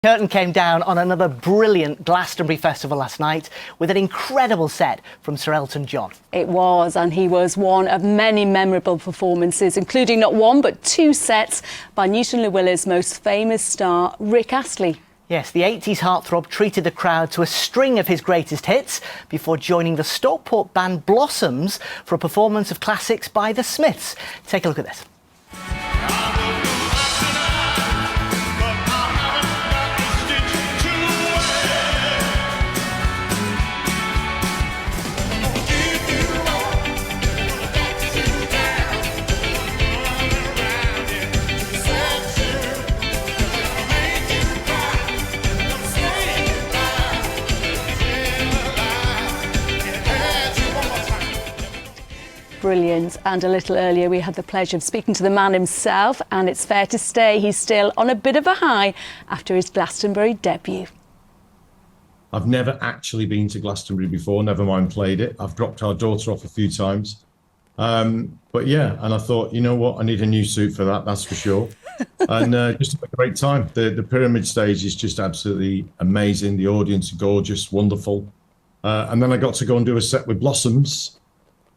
Curtain came down on another brilliant Glastonbury festival last night with an incredible set from Sir Elton John. It was, and he was one of many memorable performances, including not one but two sets by Newton Llewellyn's most famous star, Rick Astley. Yes, the 80s heartthrob treated the crowd to a string of his greatest hits before joining the Stockport band Blossoms for a performance of classics by the Smiths. Take a look at this. Brilliant. And a little earlier we had the pleasure of speaking to the man himself, and it's fair to say he's still on a bit of a high after his Glastonbury debut. I've never actually been to Glastonbury before, never mind played it. I've dropped our daughter off a few times. But yeah, and I thought, you know what, I need a new suit for that, that's for sure. And just a great time. The pyramid stage is just absolutely amazing. The audience are gorgeous, wonderful. And then I got to go and do a set with Blossoms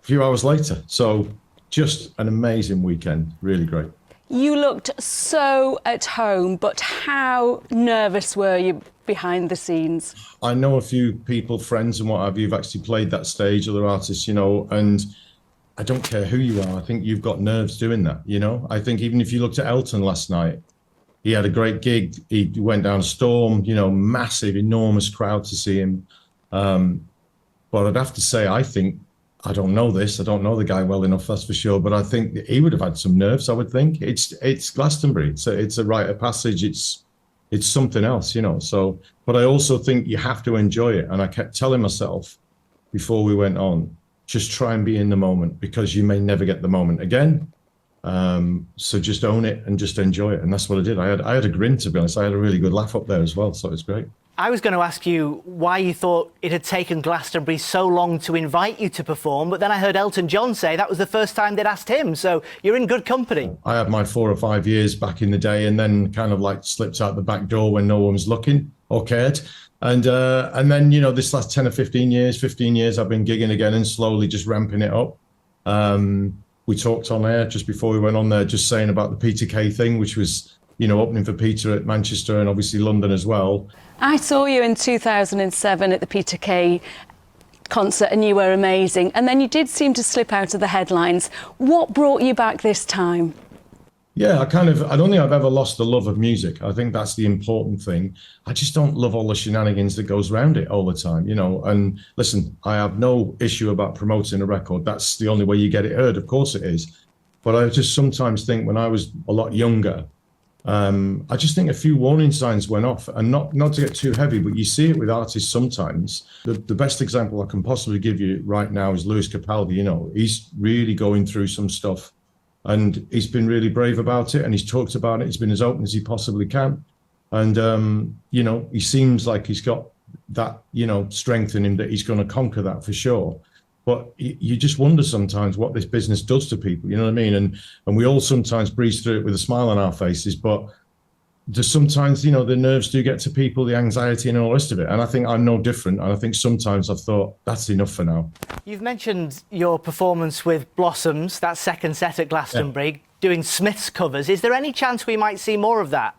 a few hours later. So just an amazing weekend, really great. You looked so at home, but how nervous were you behind the scenes? I know a few people, friends and what have you, who've actually played that stage, other artists, you know, and I don't care who you are. I think you've got nerves doing that, you know. I think even if you looked at Elton last night, he had a great gig. He went down a storm, you know, massive, enormous crowd to see him. But I'd have to say, I don't know this. I don't know the guy well enough, that's for sure. But I think he would have had some nerves. I would think it's Glastonbury. It's a rite of passage. It's something else, you know. So, but I also think you have to enjoy it. And I kept telling myself before we went on, just try and be in the moment, because you may never get the moment again. So just own it and just enjoy it. And that's what I did. I had a grin, to be honest. I had a really good laugh up there as well. So it was great. I was going to ask you why you thought it had taken Glastonbury so long to invite you to perform, but then I heard Elton John say that was the first time they'd asked him, so you're in good company. I had my 4 or 5 years back in the day, and then kind of like slipped out the back door when no one was looking or cared. And then, you know, this last 10 or 15 years, I've been gigging again and slowly just ramping it up. We talked on air just before we went on there, just saying about the Peter Kay thing, which was, you know, opening for Peter at Manchester and obviously London as well. I saw you in 2007 at the Peter Kay concert and you were amazing. And then you did seem to slip out of the headlines. What brought you back this time? Yeah, I don't think I've ever lost the love of music. I think that's the important thing. I just don't love all the shenanigans that goes around it all the time, you know. And listen, I have no issue about promoting a record. That's the only way you get it heard. Of course it is. But I just sometimes think when I was a lot younger, I just think a few warning signs went off, and not to get too heavy, but you see it with artists sometimes. The best example I can possibly give you right now is Lewis Capaldi. You know, he's really going through some stuff, and he's been really brave about it, and he's talked about it. He's been as open as he possibly can. And, you know, he seems like he's got that, you know, strength in him that he's going to conquer that for sure. But you just wonder sometimes what this business does to people, you know what I mean? And we all sometimes breeze through it with a smile on our faces, but there's sometimes, you know, the nerves do get to people, the anxiety and all the rest of it. And I think I'm no different. And I think sometimes I've thought, that's enough for now. You've mentioned your performance with Blossoms, that second set at Glastonbury, doing Smiths covers. Is there any chance we might see more of that?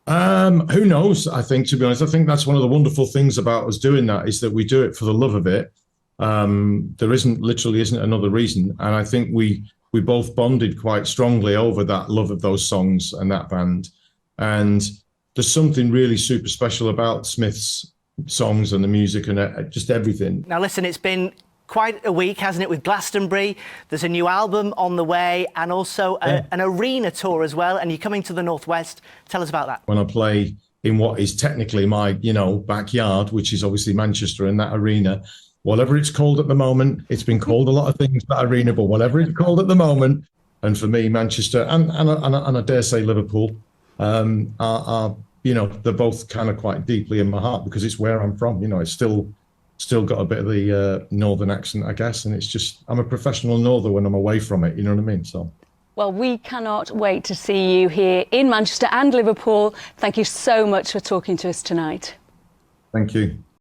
Who knows? I think, to be honest, I think that's one of the wonderful things about us doing that, is that we do it for the love of it. There literally isn't another reason. And I think we both bonded quite strongly over that love of those songs and that band. And there's something really super special about Smith's songs and the music and just everything. Now, listen, it's been quite a week, hasn't it, with Glastonbury? There's a new album on the way, and also an arena tour as well. And you're coming to the Northwest. Tell us about that. When I play in what is technically my, you know, backyard, which is obviously Manchester, and that arena, whatever it's called at the moment, it's been called a lot of things, that arena, but whatever it's called at the moment, and for me, Manchester and I dare say Liverpool, are, you know, they're both kind of quite deeply in my heart, because it's where I'm from. You know, it's still got a bit of the northern accent, I guess, and it's just, I'm a professional norther when I'm away from it, you know what I mean? So Well, we cannot wait to see you here in Manchester and Liverpool. Thank you so much for talking to us tonight. Thank you.